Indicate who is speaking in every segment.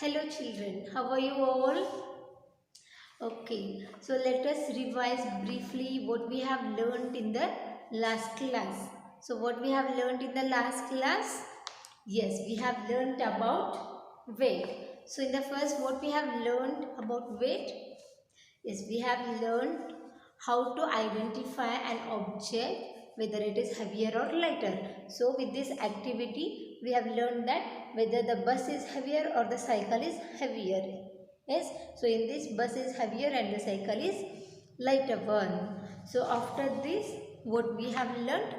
Speaker 1: Hello children, how are you all? Okay, so let us revise briefly what we have learned in the last class. So what we have learned in the last class? Yes, we have learned about weight. So in the first, what we have learned about weight? Yes, we have learned how to identify an object whether it is heavier or lighter. So with this activity, we have learned that whether the bus is heavier or the cycle is heavier. Yes, so in this bus is heavier and the cycle is lighter one. So after this, what we have learned?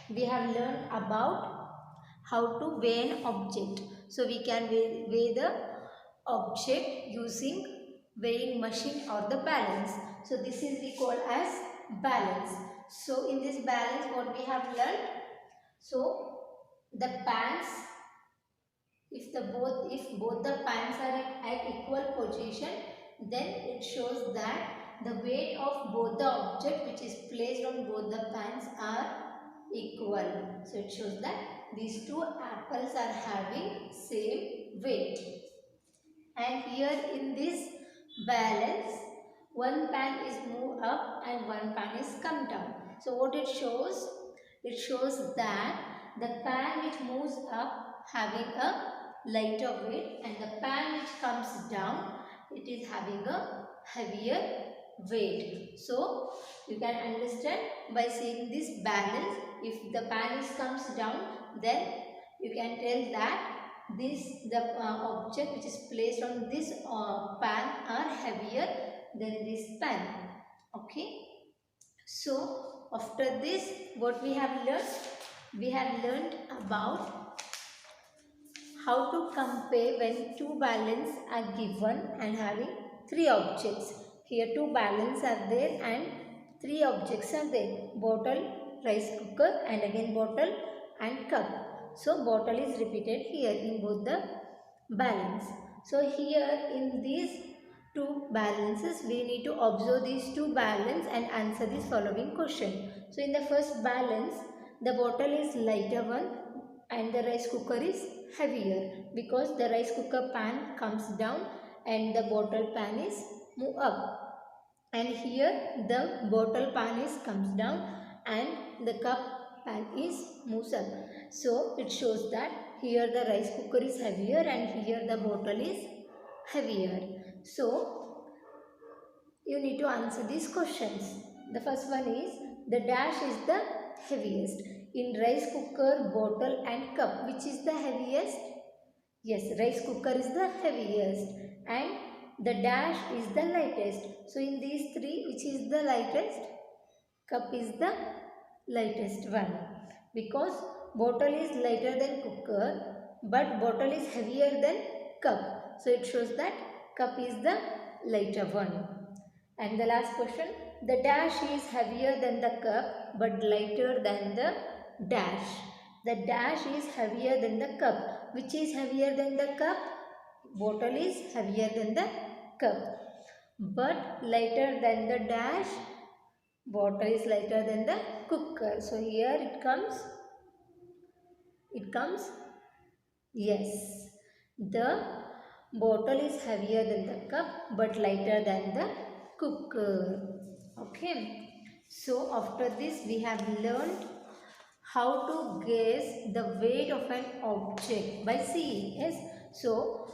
Speaker 1: We have learned about how to weigh an object. So we can weigh the object using weighing machine or the balance. So this is we call as balance. So in this balance what we have learned? So the pans, if both the pans are at equal position, then it shows that the weight of both the object which is placed on both the pans are equal. So it shows that these two apples are having same weight. And here in this balance, one pan is moved up and one pan is come down. So what it shows? It shows that the pan which moves up having a lighter weight and the pan which comes down, it is having a heavier weight. So you can understand by seeing this balance, if the pan comes down, then you can tell that the object which is placed on this pan are heavier than this pan. Okay. So after this, what we have learned? We have learned about how to compare when two balance are given and having three objects. Here two balance are there and three objects are there. Bottle, rice cooker and again bottle and cup. So bottle is repeated here in both the balance. So here in these two balances we need to observe these two balance and answer this following question. So in the first balance the bottle is lighter one and the rice cooker is heavier because the rice cooker pan comes down and the bottle pan is move up, and here the bottle pan is comes down and the cup pan is moves up. So it shows that here the rice cooker is heavier and here the bottle is heavier. So you need to answer these questions. The first one is the dash is the heaviest. In rice cooker, bottle and cup, which is the heaviest? Yes, rice cooker is the heaviest and the dash is the lightest. So in these three, which is the lightest? Cup is the lightest one because bottle is lighter than cooker but bottle is heavier than cup. So it shows that cup is the lighter one. And the last question, the dash is heavier than the cup but lighter than the dash. The dash is heavier than the cup. Which is heavier than the cup? Bottle is heavier than the cup but lighter than the dash. Bottle is lighter than the cooker. So here it comes yes, the bottle is heavier than the cup but lighter than the cooker. Okay. So after this we have learned how to guess the weight of an object by seeing. Yes. So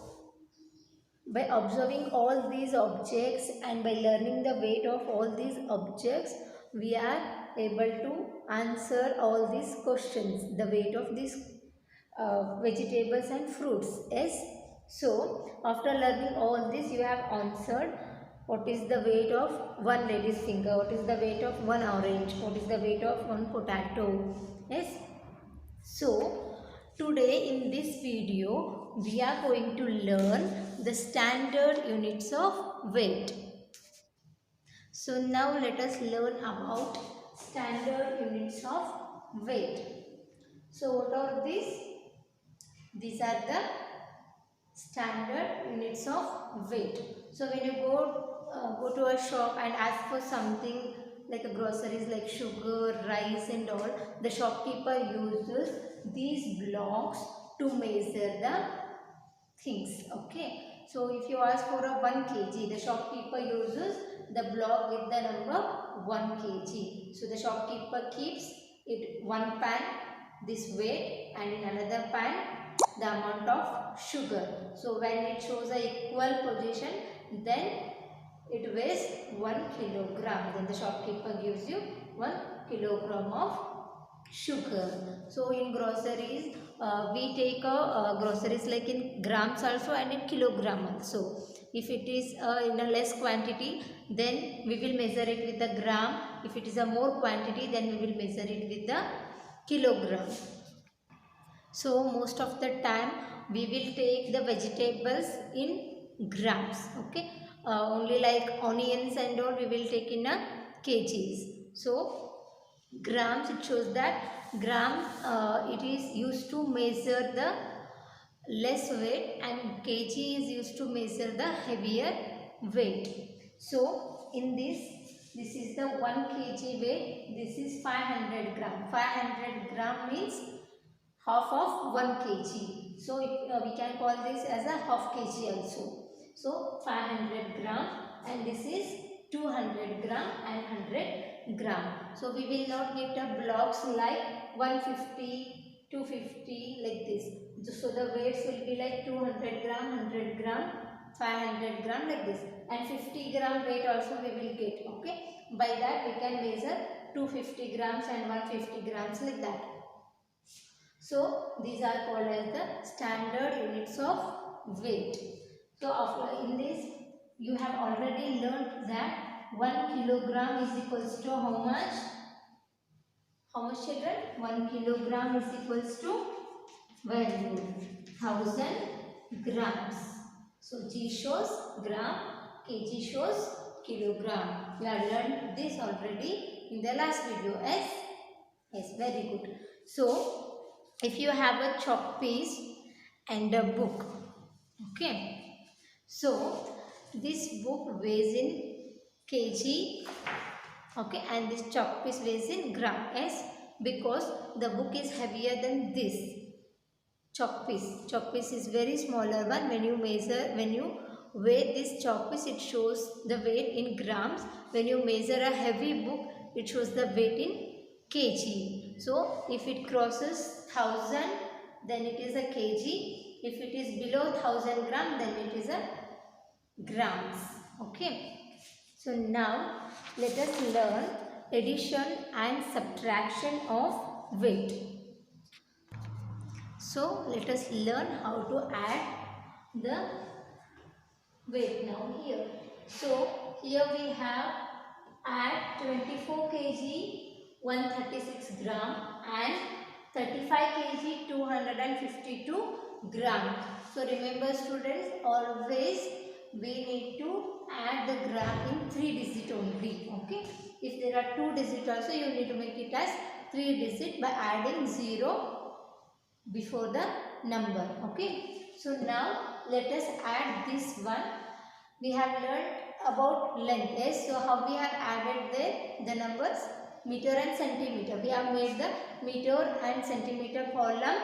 Speaker 1: by observing all these objects and by learning the weight of all these objects, we are able to answer all these questions, the weight of these vegetables and fruits. Yes. So after learning all this, you have answered what is the weight of one lady's finger, what is the weight of one orange, what is the weight of one potato. Yes. So today in this video we are going to learn the standard units of weight. So now let us learn about standard units of weight. So what are these? These are the standard units of weight. So when you go to a shop and ask for something like a groceries like sugar, rice and all, the shopkeeper uses these blocks to measure the things. Okay, so if you ask for a 1 kg, the shopkeeper uses the block with the number 1 kg. So the shopkeeper keeps it one pan this weight and in another pan the amount of sugar. So when it shows a equal position, then it weighs 1 kilogram. Then the shopkeeper gives you 1 kilogram of sugar. So in groceries, we take groceries like in grams also and in kilogram also. If it is in a less quantity, then we will measure it with the gram. If it is a more quantity, then we will measure it with the kilogram. So most of the time we will take the vegetables in grams. Okay, only like onions and all we will take in a kgs. So grams, it shows that gram it is used to measure the less weight and kg is used to measure the heavier weight. So in this is the 1 kg weight, this is 500 gram. 500 gram means half of 1 kg. So we can call this as a half kg also. So 500 gram and this is 200 gram and 100 gram. So we will not get a blocks like 150, 250 like this. So the weights will be like 200 gram, 100 gram, 500 gram like this. And 50 gram weight also we will get. Okay. By that we can measure 250 grams and 150 grams like that. So these are called as the standard units of weight. So in this you have already learnt that 1 kilogram is equals to how much? How much, children? 1 kilogram is equals to value 1000 grams. So G shows gram, kg shows kilogram. We have learned this already in the last video. Yes, very good. So if you have a chalk piece and a book, okay, so this book weighs in kg, okay, and this chalk piece weighs in gram. Yes, because the book is heavier than this chalk piece. Chalk piece is very smaller one. When you weigh this chalk piece, it shows the weight in grams. When you measure a heavy book, it shows the weight in kg. So if it crosses 1000, then it is a kg. If it is below 1000 gram, then it is a grams. Okay. So now let us learn addition and subtraction of weight. So let us learn how to add the weight now here. So here we have add 24 kg 136 gram and 35 kg 252 gram. So remember students, always we need to add the gram in 3 digit only. Okay, if there are 2 digit also, you need to make it as 3 digit by adding 0 before the number. Okay, so now let us add this one. We have learned about length. Yes, so how we have added the numbers? Meter and centimeter. We have made the meter and centimeter column.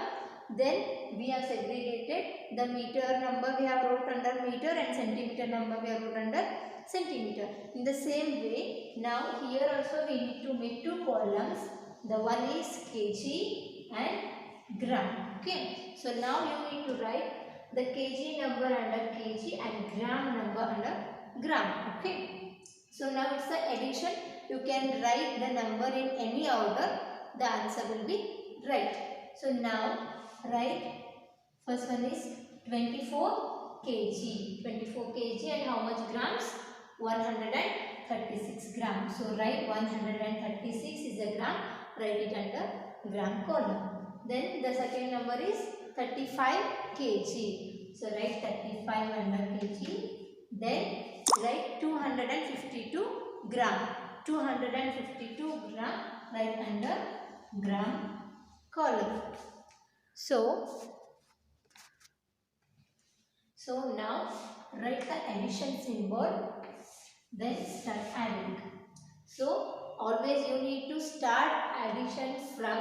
Speaker 1: Then we have segregated the meter number we have wrote under meter and centimeter number we have wrote under centimeter. In the same way, now here also we need to make 2 columns. The one is kg and gram. Okay. So now you need to write the kg number under kg and gram number under gram. Okay. So now it's the addition. You can write the number in any order. The answer will be right. So now write, first one is 24 kg. 24 kg and how much grams? 136 grams. So write 136 is a gram. Write it under gram column. Then the second number is 35 kg. So write 35 under kg. Then write 252 gram. 252 gram. Write under gram column. So now write the addition symbol. Then start adding. So always you need to start addition from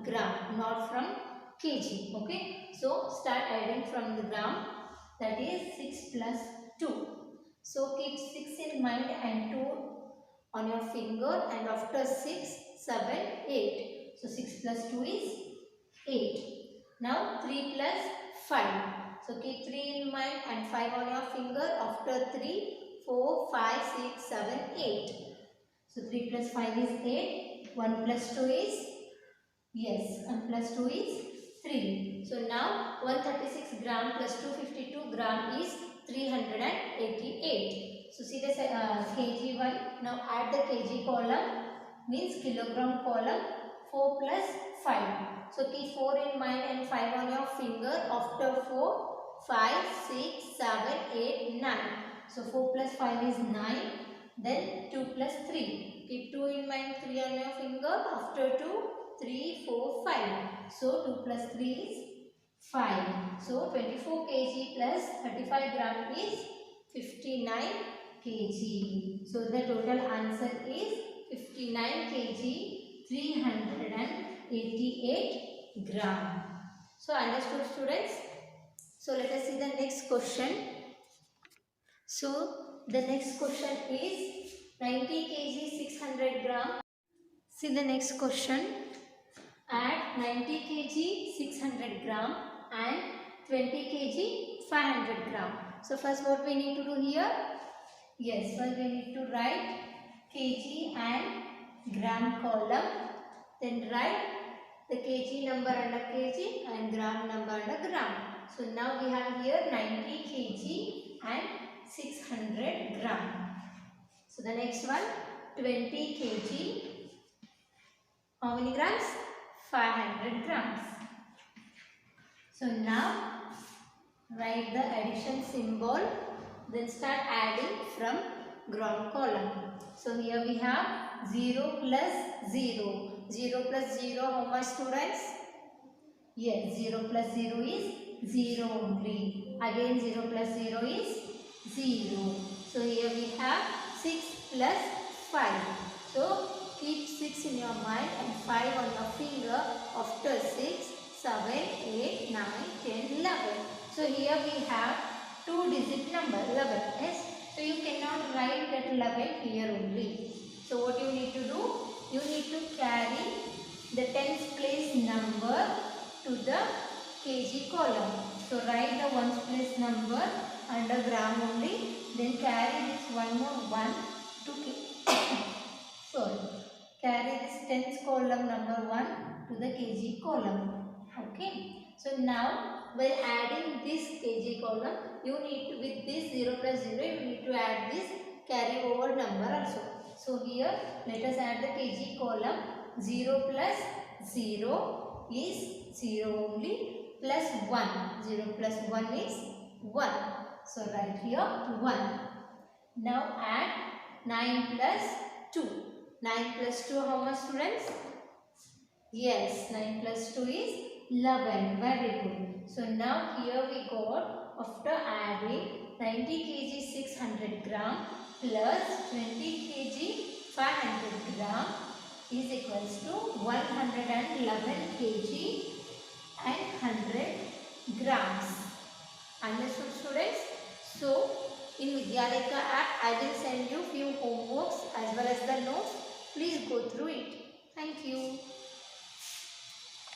Speaker 1: gram, not from kg. Okay. So start adding from the gram. that is 6 plus 2. So keep 6 in mind and 2 on your finger, and after 6, 7, 8. So 6 plus 2 is 8. Now 3 plus 5. So keep 3 in mind and 5 on your finger. After 3, 4, 5, 6, 7, 8. So 3 plus 5 is 8. 1 plus 2 is, yes, 1 plus 2 is 3. So now 136 gram plus 252 gram is 388. So see the kg one. Now add the kg column, means kilogram column. 4 plus 5. So keep 4 in mind and 5 on your finger. After 4, 5, 6, 7, 8, 9. So 4 plus 5 is 9. Then 2 plus 3. Keep 2 in mind, 3 on your finger. After 2, 3, 4, 5. So 2 plus 3 is 5. So 24 kg plus 35 gram is 59 kg. So the total answer is 59 kg 388 gram. So understood, students? So let us see the next question. So the next question is 90 kg 600 gram. See the next question. Add 90 kg 600 gram and 20 kg 500 gram. So first what we need to do here? Yes, first we need to write kg and gram column. Then write the kg number under kg and gram number under gram. So now we have here 90 kg and 600 gram. So the next one, 20 kg. How many grams? 500 grams. So now write the addition symbol, then start adding from gram column. So here we have 0 plus 0. 0 plus 0, how much, students? Yes, 0 plus 0 is 0 only. Again 0 plus 0 is 0. So here we have 6 plus 5. So keep 6 in your mind and 5 on your finger. After 6, 7, 8, 9, 10, 11. So here we have 2-digit number 11. Yes. So you cannot write that 11 here only. So what you need to do? You need to carry the tens place number to the kg column. So write the ones place number under gram only. Then carry this one more 1 to sorry. Carry this tens column number 1 to the kg column. Okay. So now while adding this kg column, you need to, with this 0 plus 0, you need to add this carry over number also. So here let us add the kg column. 0 plus 0 is 0 only, plus 1. 0 plus 1 is 1. So write here 1. Now add 9 plus 2. 9 plus 2, how much, students? Yes, 9 plus 2 is 11. Very good. So now here we got, after adding 90 kg 600 gram plus 20 kg 500 gram is equals to 111 kg and 100 grams. Understood, students? So in Vidyaleka app, I will send you few homeworks as well as the notes. Please go through it.